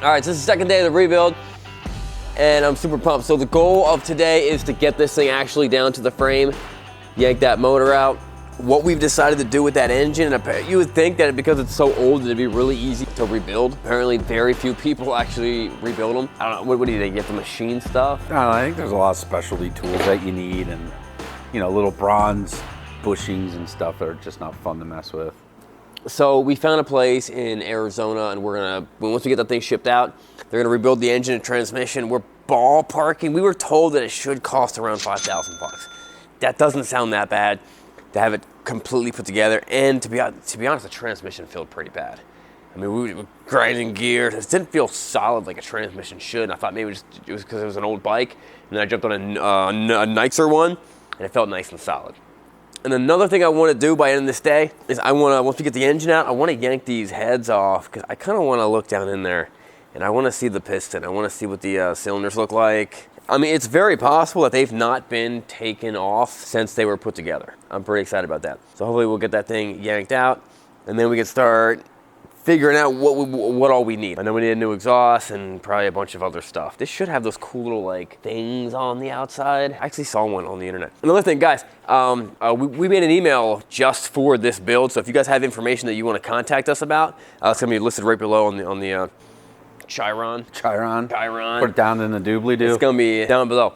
All right, so this is the second day of the rebuild, and I'm super pumped. So the goal of today is to get this thing actually down to the frame, yank that motor out. What we've decided to do with that engine, and you would think that because it's so old, it'd be really easy to rebuild. Apparently, very few people actually rebuild them. I don't know, what do you think? You have to machine stuff? I don't know, I think there's a lot of specialty tools that you need, and you know, little bronze bushings and stuff that are just not fun to mess with. So we found a place in Arizona, and once we get that thing shipped out, they're gonna rebuild the engine and transmission. We're ballparking. We were told that it should cost around 5,000 bucks. That doesn't sound that bad to have it completely put together, and to be honest, the transmission felt pretty bad. I mean, we were grinding gears. It didn't feel solid like a transmission should. And I thought maybe it was because it was an old bike, and then I jumped on a nicer one, and it felt nice and solid. And another thing I want to do by the end of this day is once we get the engine out, I want to yank these heads off, because I kind of want to look down in there, and I want to see the piston. I want to see what the cylinders look like. I mean, it's very possible that they've not been taken off since they were put together. I'm pretty excited about that. So hopefully we'll get that thing yanked out, and then we can start figuring out what all we need. I know we need a new exhaust and probably a bunch of other stuff. This should have those cool little like things on the outside. I actually saw one on the internet. Another thing, guys, we made an email just for this build. So if you guys have information that you want to contact us about, it's gonna be listed right below on the Chiron. Put it down in the doobly-doo. It's gonna be down below.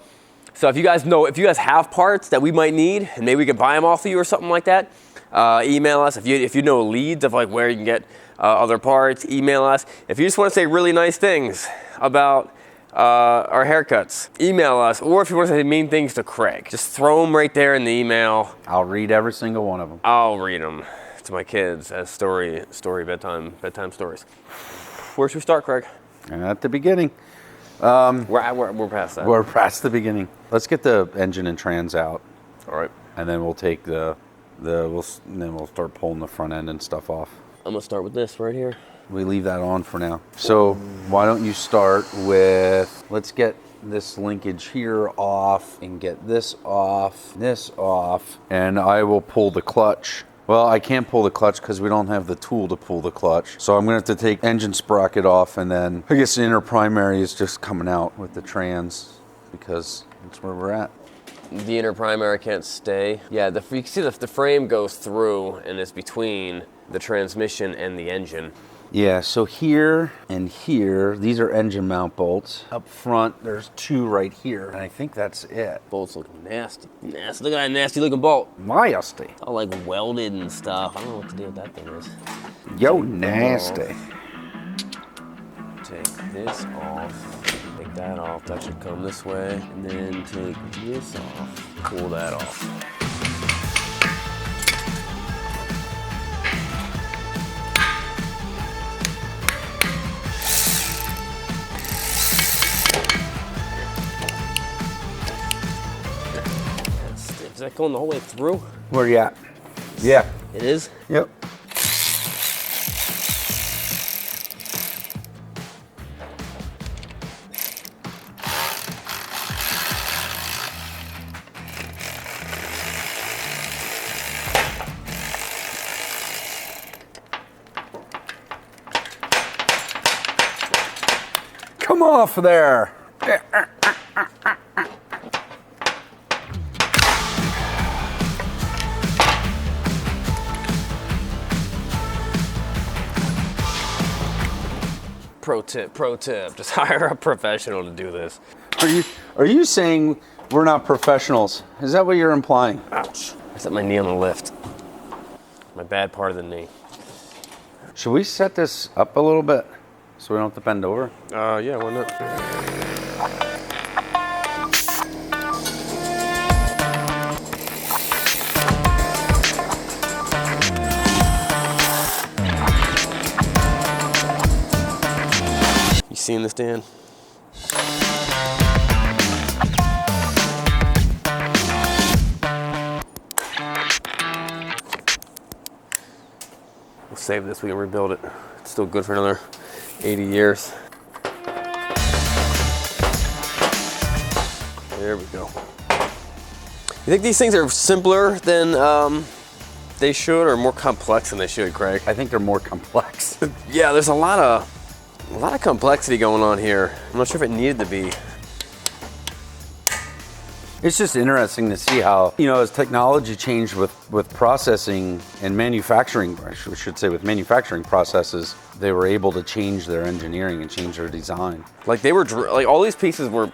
So if you guys have parts that we might need, and maybe we can buy them off of you or something like that, email us. If you know leads of like where you can get other parts, email us. If you just want to say really nice things about our haircuts, email us. Or if you want to say mean things to Craig, just throw them right there in the email. I'll read every single one of them. I'll read them to my kids as bedtime stories. Where should we start, Craig? At the beginning. We're past that. We're past the beginning. Let's get the engine and trans out. All right. And then we'll take we'll start pulling the front end and stuff off. I'm gonna start with this right here. We leave that on for now. So why don't you start with, let's get this linkage here off and get this off, and I will pull the clutch. Well, I can't pull the clutch because we don't have the tool to pull the clutch. So I'm gonna have to take engine sprocket off, and then I guess the inner primary is just coming out with the trans, because that's where we're at. The inner primary can't stay. Yeah, you can see the frame goes through and it's between the transmission and the engine. Yeah, so here and here, these are engine mount bolts. Up front, there's two right here, and I think that's it. Bolts look nasty. Nasty. Look at that nasty looking bolt. Nasty. All like welded and stuff. I don't know what to do with that thing is. Yo, nasty. Take this off. Take that off. That should come this way. And then take this off. Pull that off. Is that going the whole way through? Where you at? Yeah. It is? Yep. Come off there. Pro tip, just hire a professional to do this. Are you saying we're not professionals? Is that what you're implying? Ouch. I set my knee on the lift. My bad part of the knee. Should we set this up a little bit so we don't have to bend over? Yeah, why not? Seeing this, Dan? We'll save this, we can rebuild it. It's still good for another 80 years. There we go. You think these things are simpler than they should, or more complex than they should, Craig? I think they're more complex. Yeah, there's a lot of lot of complexity going on here. I'm not sure if it needed to be. It's just interesting to see how, you know, as technology changed with processing and manufacturing, I should say with manufacturing processes, they were able to change their engineering and change their design. Like they were, like all these pieces were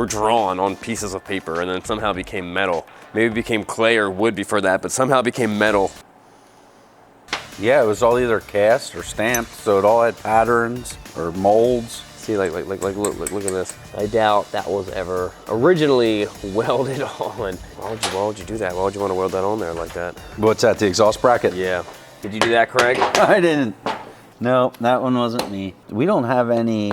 drawn on pieces of paper and then somehow became metal. Maybe it became clay or wood before that, but somehow it became metal. Yeah, it was all either cast or stamped, so it all had patterns or molds. See, look at this. I doubt that was ever originally welded on. Why would you do that? Why would you want to weld that on there like that? What's that, the exhaust bracket? Yeah. Did you do that, Craig? I didn't. No, that one wasn't me. We don't have any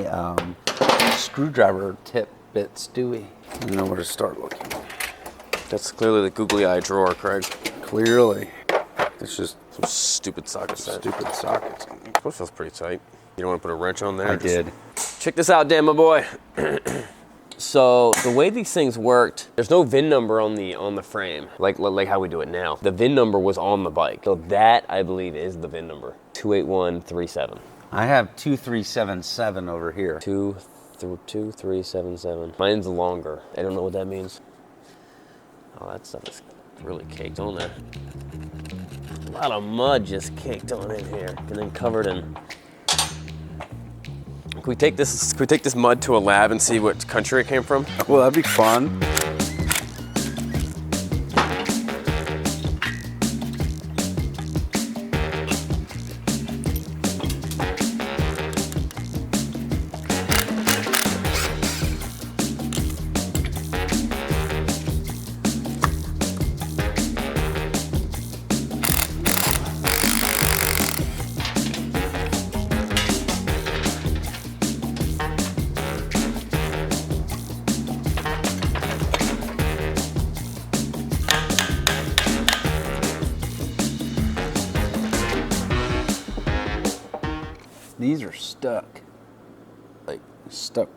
screwdriver tip bits, do we? I don't know where to start looking. That's clearly the googly eye drawer, Craig. Clearly. It's just some stupid socket set. Stupid sockets. This feels pretty tight. You don't want to put a wrench on there? I did. Check this out, Dan, my boy. So the way these things worked, there's no VIN number on the frame, like how we do it now. The VIN number was on the bike. So that, I believe, is the VIN number, 28137. I have 2377 over here. 2377. Mine's longer. I don't know what that means. Oh, that stuff is really caked on there. A lot of mud just caked on in here, and then covered in. Can we take this mud to a lab and see what country it came from? Well, that'd be fun. These are stuck. Like, stuck.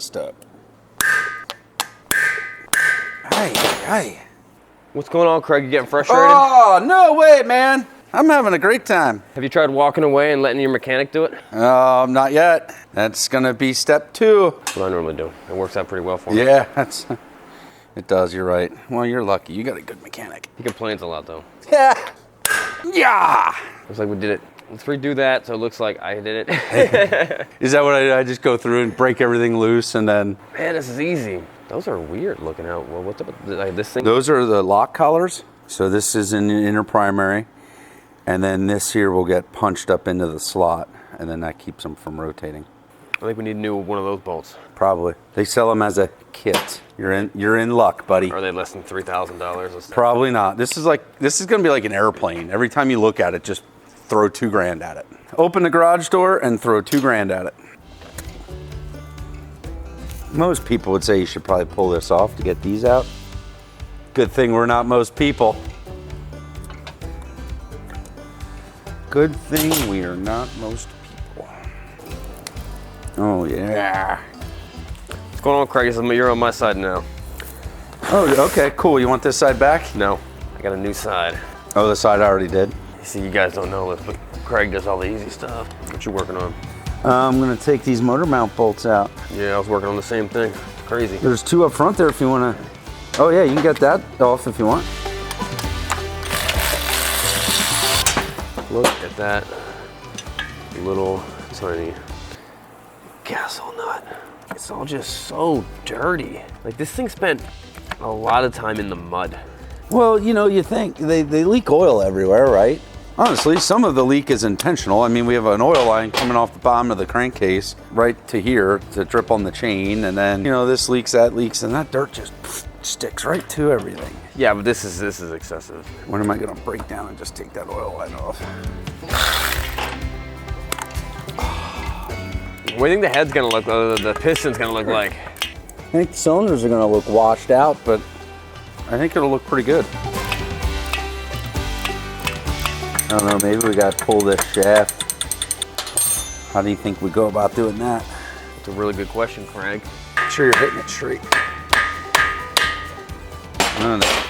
Hey. What's going on, Craig? You getting frustrated? Oh, no way, man. I'm having a great time. Have you tried walking away and letting your mechanic do it? Not yet. That's gonna be step 2. That's what I normally do. It works out pretty well for me. Yeah, it does, you're right. Well, you're lucky. You got a good mechanic. He complains a lot, though. Yeah. Looks like we did it. Let's redo that so it looks like I did it. Is that what I just go through and break everything loose and then? Man, this is easy. Those are weird looking out. Well, what's up with this thing? Those are the lock collars. So this is in the inner primary. And then this here will get punched up into the slot. And then that keeps them from rotating. I think we need a new one of those bolts. Probably. They sell them as a kit. You're in luck, buddy. Are they less than $3,000? Probably not. This is gonna be like an airplane. Every time you look at it, just throw $2,000 at it. Open the garage door and throw $2,000 at it. Most people would say you should probably pull this off to get these out. Good thing we're not most people. Good thing we are not most people. Oh yeah. What's going on, Craig? You're on my side now. Oh, okay, cool. You want this side back? No, I got a new side. Oh, the side I already did. See, you guys don't know this, but Craig does all the easy stuff. What you working on? I'm gonna take these motor mount bolts out. Yeah, I was working on the same thing. Crazy. There's 2 up front there if you wanna. Oh yeah, you can get that off if you want. Look at that little tiny gasol nut. It's all just so dirty. Like this thing spent a lot of time in the mud. Well, you know, you think they leak oil everywhere, right? Honestly, some of the leak is intentional. I mean, we have an oil line coming off the bottom of the crankcase right to here to drip on the chain, and then, you know, this leaks, that leaks, and that dirt just sticks right to everything. Yeah, but this is excessive. When am I gonna break down and just take that oil line off? What do you think the head's gonna look, the piston's gonna look like? I think the cylinders are gonna look washed out, but I think it'll look pretty good. I don't know, maybe we gotta pull this shaft. How do you think we go about doing that? That's a really good question, Craig. Make sure you're hitting it straight. No, that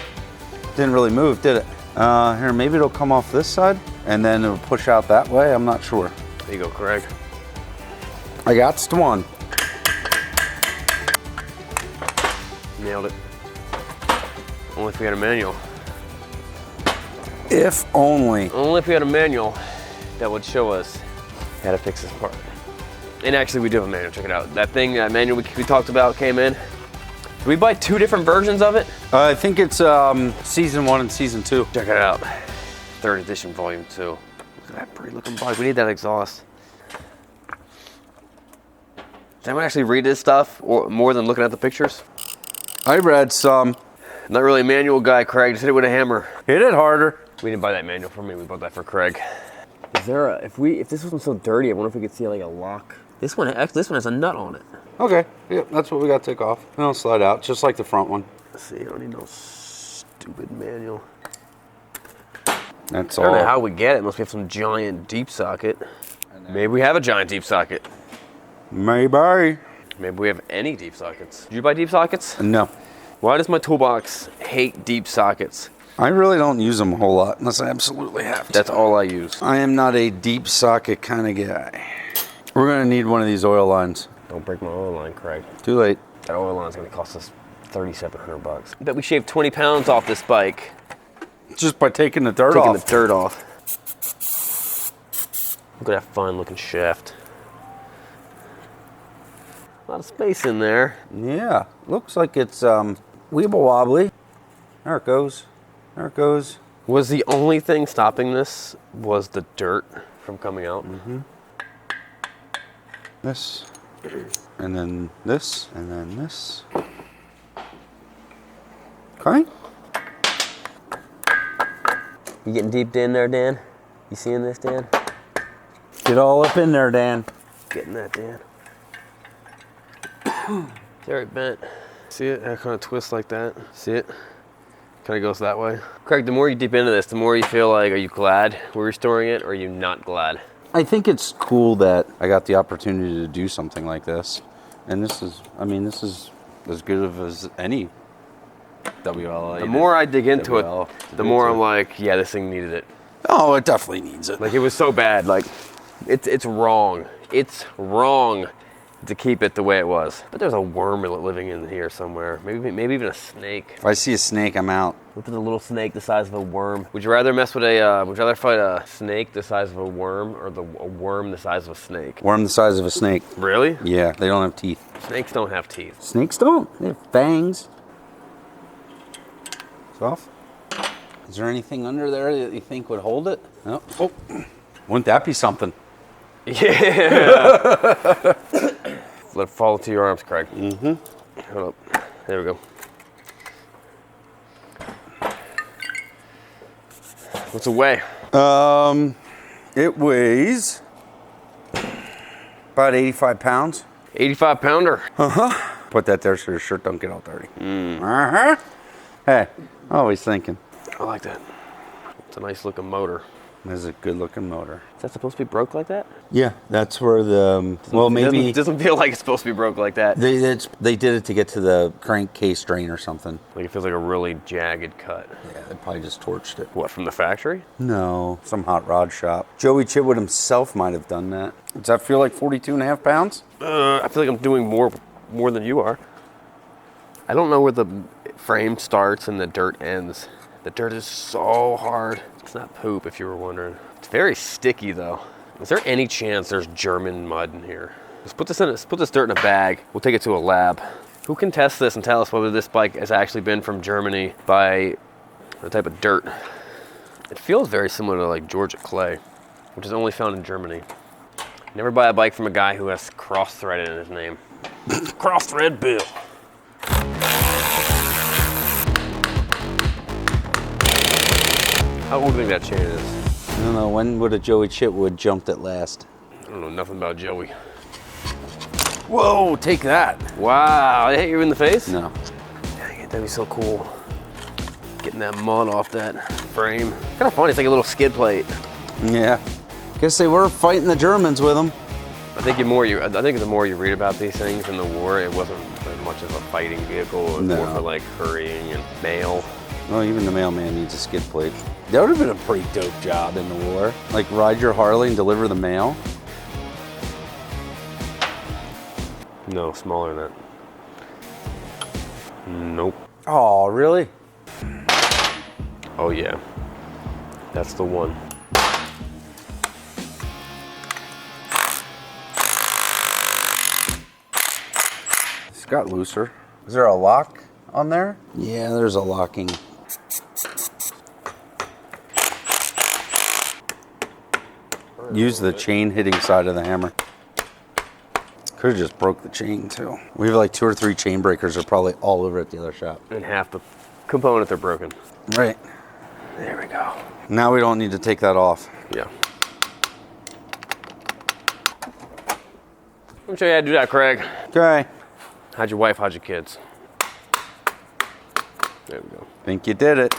didn't really move, did it? Here, maybe it'll come off this side and then it'll push out that way. I'm not sure. There you go, Craig. I got one. Nailed it. Only if we had a manual. If only. Only if we had a manual that would show us how to fix this part. And actually we do have a manual, check it out. That thing, that manual we talked about came in. Did we buy 2 different versions of it? I think it's season 1 and season 2. Check it out. 3rd edition, volume 2. Look at that pretty looking bike. We need that exhaust. Does anyone actually read this stuff or more than looking at the pictures? I read some. Not really a manual guy, Craig. Just hit it with a hammer. Hit it harder. We didn't buy that manual for me. We bought that for Craig. Is there a, if this wasn't so dirty, I wonder if we could see like a lock. This one has a nut on it. Okay, yeah, that's what we got to take off. It'll slide out, just like the front one. Let's see, I don't need no stupid manual. That's I all. don't know how we get it. Must be some giant deep socket. Maybe we have a giant deep socket. Maybe. Maybe we have any deep sockets. Did you buy deep sockets? No. Why does my toolbox hate deep sockets? I really don't use them a whole lot unless I absolutely have to. That's all I use. I am not a deep socket kind of guy. We're gonna need one of these oil lines. Don't break my oil line, Craig. Too late. That oil line's gonna cost us $3,700. I bet we shaved 20 pounds off this bike. Just by taking the dirt Taking off. the dirt off. Look at that fine looking shaft. A lot of space in there. Yeah, looks like it's weeble wobbly. There it goes. There it goes. Was the only thing stopping this was the dirt from coming out? Mm-hmm. This, and then this, and then this. Okay. You getting deep in there, Dan? You seeing this, Dan? Get all up in there, Dan. Getting that, Dan. It's already bent. See it? It kind of twists like that. See it? Kind of goes that way. Craig, the more you deep into this, the more you feel like, are you glad we're restoring it, or are you not glad? I think it's cool that I got the opportunity to do something like this. And this is, I mean, this is as good of as any WLA. The more I dig into WL it, the more I'm like, yeah, this thing needed it. Oh, it definitely needs it. Like, it was so bad. Like, it's wrong. It's wrong to keep it the way it was. But there's a worm living in here somewhere. Maybe even a snake. If I see a snake, I'm out. Look at the little snake the size of a worm. Would you rather mess with would you rather fight a snake the size of a worm or a worm the size of a snake? Worm the size of a snake. Really? Yeah, they don't have teeth. Snakes don't have teeth. Snakes don't. They have fangs. It's off. Is there anything under there that you think would hold it? No. Oh, wouldn't that be something? Yeah. Let it fall into your arms, Craig. Mm-hmm. Hold up. There we go. What's it weigh? It weighs about 85 pounds. 85 pounder. Uh-huh. Put that there so your shirt don't get all dirty. Uh-huh. Hey, always thinking. I like that. It's a nice looking motor. This is a good looking motor. Is that supposed to be broke like that? Yeah, that's where the, well, maybe. It doesn't feel like it's supposed to be broke like that. They did it to get to the crankcase drain or something. Like it feels like a really jagged cut. Yeah, they probably just torched it. What, from the factory? No, some hot rod shop. Joey Chitwood himself might have done that. Does that feel like 42.5 pounds? I feel like I'm doing more than you are. I don't know where the frame starts and the dirt ends. The dirt is so hard. It's not poop, if you were wondering. It's very sticky, though. Is there any chance there's German mud in here? Let's put this dirt in a bag. We'll take it to a lab. Who can test this and tell us whether this bike has actually been from Germany by the type of dirt? It feels very similar to like Georgia clay, which is only found in Germany. Never buy a bike from a guy who has cross-threaded in his name. Cross-thread Bill. How old do you think that chain is? I don't know. When would a Joey Chitwood jumped it last? I don't know nothing about Joey. Whoa, take that. Wow, they hit you in the face? No. Dang it, that'd be so cool. Getting that mud off that frame. Kind of funny, it's like a little skid plate. Yeah. Guess they were fighting the Germans with them. I think the more you read about these things in the war, it wasn't as much of a fighting vehicle. It was more for like hurrying and mail. Well, even the mailman needs a skid plate. That would have been a pretty dope job in the war. Like ride your Harley and deliver the mail. No, smaller than that. Nope. Oh, really? Oh yeah, that's the one. It's got looser. Is there a lock on there? Yeah, there's a locking. Use the chain hitting side of the hammer. Could have just broke the chain too. We have like 2 or 3 chain breakers are probably all over at the other shop. And half the components are broken. Right. There we go. Now we don't need to take that off. Yeah. Let me show you how to do that, Craig. Okay. How'd your wife, how'd your kids? There we go. Think you did it.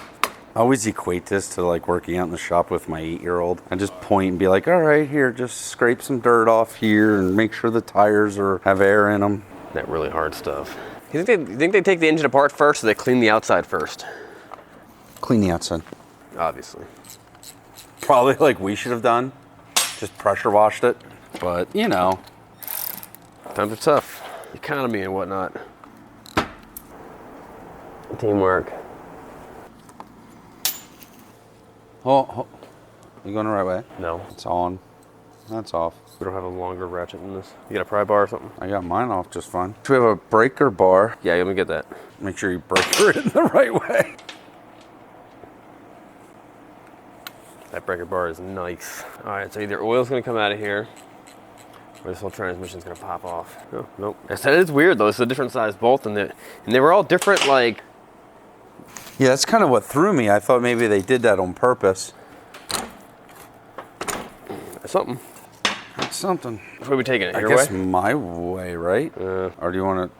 I always equate this to like working out in the shop with my 8-year-old. I just point and be like, all right, here, just scrape some dirt off here and make sure the tires have air in them. That really hard stuff. You think they take the engine apart first, or they clean the outside first? Clean the outside. Obviously. Probably like we should have done. Just pressure washed it. But, you know. Times are tough. Economy and whatnot. Teamwork. Oh, you going the right way? No. It's on. That's off. We don't have a longer ratchet than this. You got a pry bar or something? I got mine off just fine. Do we have a breaker bar? Yeah, let me get that. Make sure you breaker it in the right way. That breaker bar is nice. All right, so either oil's gonna come out of here, or this whole transmission's gonna pop off. Oh, nope. I said it's weird though. It's a different size bolt, and they were all different. Like, Yeah, that's kind of what threw me. I thought maybe they did that on purpose. something. That's something. Where are we taking it? I Your guess way? my way, right? Or do you want it?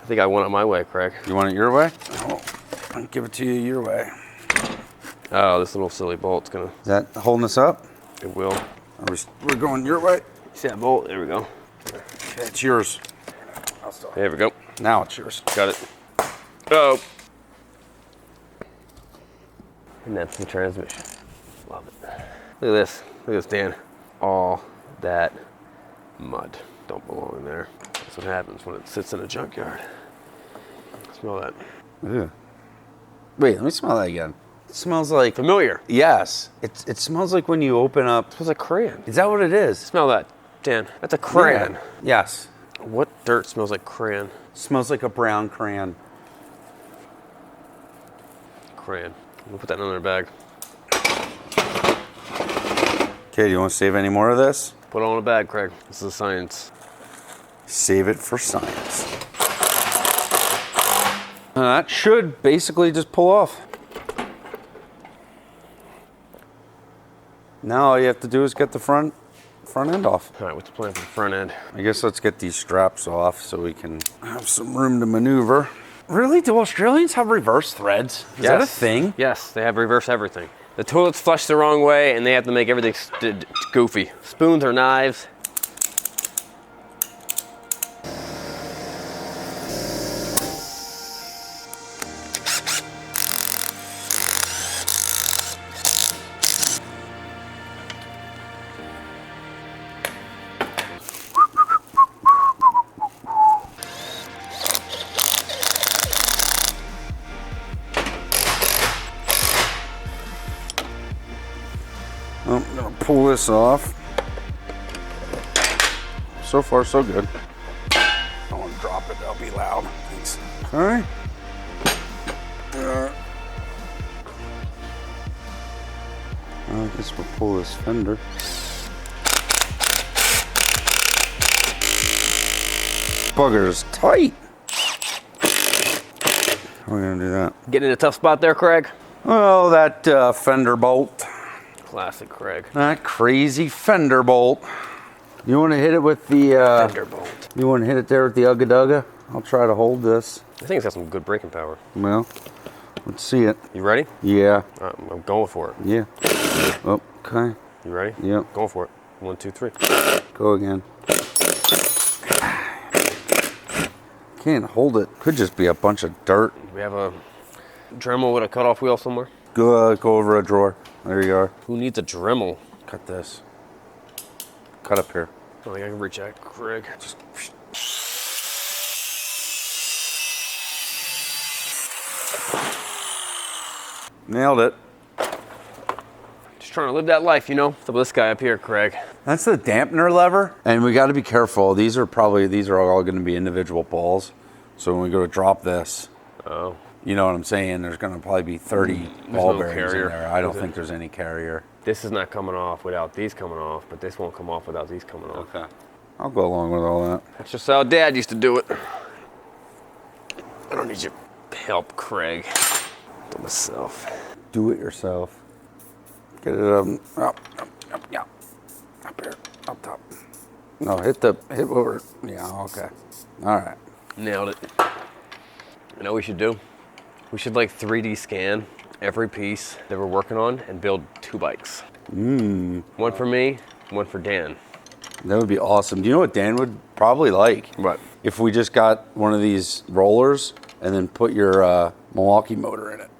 I think I want it my way, Craig. You want it your way? Oh, I'll give it to you your way. Oh, this little silly bolt's gonna. Is that holding us up? It will. We're going your way. See that bolt? There we go. Okay, it's yours. There we go. Now it's yours. Got it. Oh. And that's the transmission. Love it. Look at this. Look at this, Dan. All that mud don't belong in there. That's what happens when it sits in a junkyard. Smell that. Ew. Wait, let me smell that again. It smells like... Familiar. Yes. It smells like when you open up... It smells like crayon. Is that what it is? Smell that, Dan. That's a crayon. Yeah. Yes. What dirt smells like crayon? Smells like a brown crayon. Crayon. We'll put that in another bag. Okay, do you want to save any more of this? Put it all in a bag, Craig. This is science. Save it for science. That should basically just pull off. Now all you have to do is get the front end off. All right, what's the plan for the front end? I guess let's get these straps off so we can have some room to maneuver. Really? Do Australians have reverse threads? Is that a thing? Yes, they have reverse everything. The toilet's flushed the wrong way, and they have to make everything goofy. Spoons or knives. I'm gonna pull this off. So far, so good. I don't want to drop it, that'll be loud. Thanks. All right. I guess we'll pull this fender. Bugger's tight. How are we gonna do that? Getting in a tough spot there, Craig? Oh, that fender bolt. Classic Craig. That crazy fender bolt. You want to hit it with the... Fender bolt. You want to hit it there with the Ugga Dugga? I'll try to hold this. I think it's got some good braking power. Well, let's see it. You ready? Yeah. I'm going for it. Yeah. Oh, okay. You ready? Yep. Going for it. 1, 2, 3. Go again. Can't hold it. Could just be a bunch of dirt. We have a Dremel with a cutoff wheel somewhere. Go over a drawer. There you are. Who needs a Dremel? Cut this. Cut up here. I don't think I can reach that, Craig. Nailed it. Just trying to live that life, you know? So this guy up here, Craig. That's the dampener lever. And we got to be careful. These are all going to be individual balls. So when we go to drop this, you know what I'm saying? There's going to probably be 30 ball bearings in there. I don't think there's any carrier. This is not coming off without these coming off, but this won't come off without these coming off. Okay. I'll go along with all that. That's just how Dad used to do it. I don't need your help, Craig. Do it myself. Do it yourself. Get it up here, up top. No, hit over. Yeah, okay. All right. Nailed it. You know what we should do? We should like 3D scan every piece that we're working on and build 2 bikes. One for me, one for Dan. That would be awesome. Do you know what Dan would probably like? What? If we just got one of these rollers and then put your Milwaukee motor in it.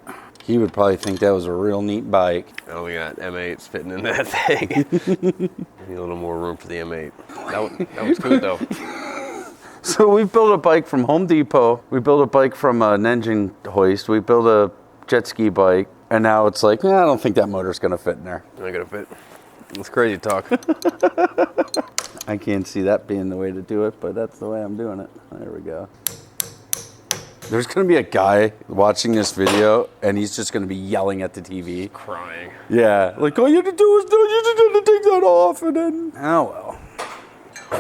He would probably think that was a real neat bike. Oh, we got M8s fitting in that thing. Need a little more room for the M8. That was good though. So we built a bike from Home Depot. We built a bike from an engine hoist. We built a jet ski bike. And now it's like, I don't think that motor's going to fit in there. Not gonna fit. It's crazy talk. I can't see that being the way to do it, but that's the way I'm doing it. There we go. There's going to be a guy watching this video, and he's just going to be yelling at the TV. Crying. Yeah. Like, all you had to do was you just had to take that off, and then... Oh, well.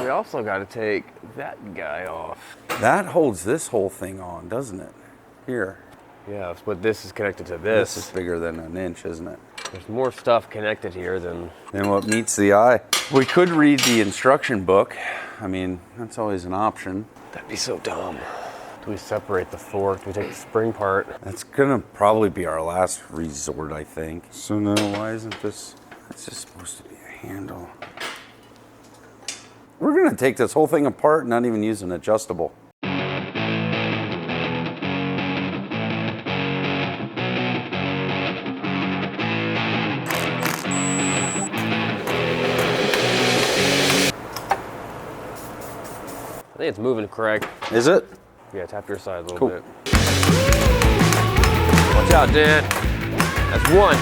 We also got to take that guy off. That holds this whole thing on, doesn't it? Here. Yeah, but this is connected to this. This is bigger than an inch, isn't it? There's more stuff connected here than what meets the eye. We could read the instruction book. I mean, that's always an option. That'd be so dumb. Do we separate the fork? Do we take the spring part? That's gonna probably be our last resort, I think. So now, why isn't this? It's just supposed to be a handle. We're gonna take this whole thing apart and not even use an adjustable. I think it's moving, Craig. Is it? Yeah, tap your side a little Cool. bit. Watch out, Dan. That's one.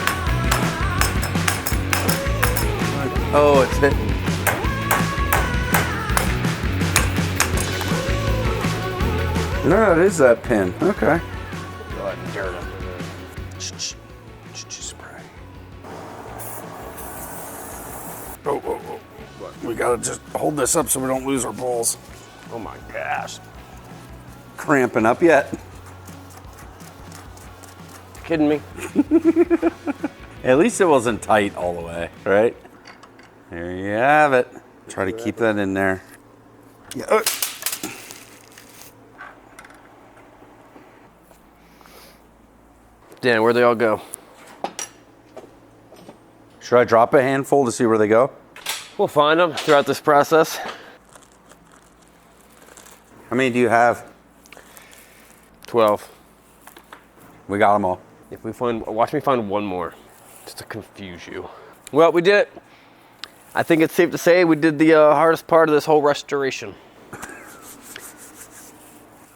Oh, it's hitting. No, it is that pin. Okay. Go ahead and dirt under there. Spray. Oh. We gotta just hold this up so we don't lose our balls. Oh my gosh. Cramping up yet? Kidding me? At least it wasn't tight all the way, right? There you have it. Try to keep that in there. Yeah. Dan, where'd they all go? Should I drop a handful to see where they go? We'll find them throughout this process. How many do you have? 12. We got them all. If we find, watch me find one more, just to confuse you. Well, we did it. I think it's safe to say we did the hardest part of this whole restoration.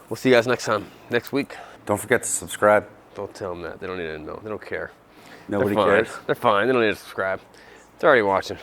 We'll see you guys next time, next week. Don't forget to subscribe. Don't tell them that. They don't need to know. They don't care. Nobody They're fine. cares. They're fine. They don't need to subscribe. They're already watching.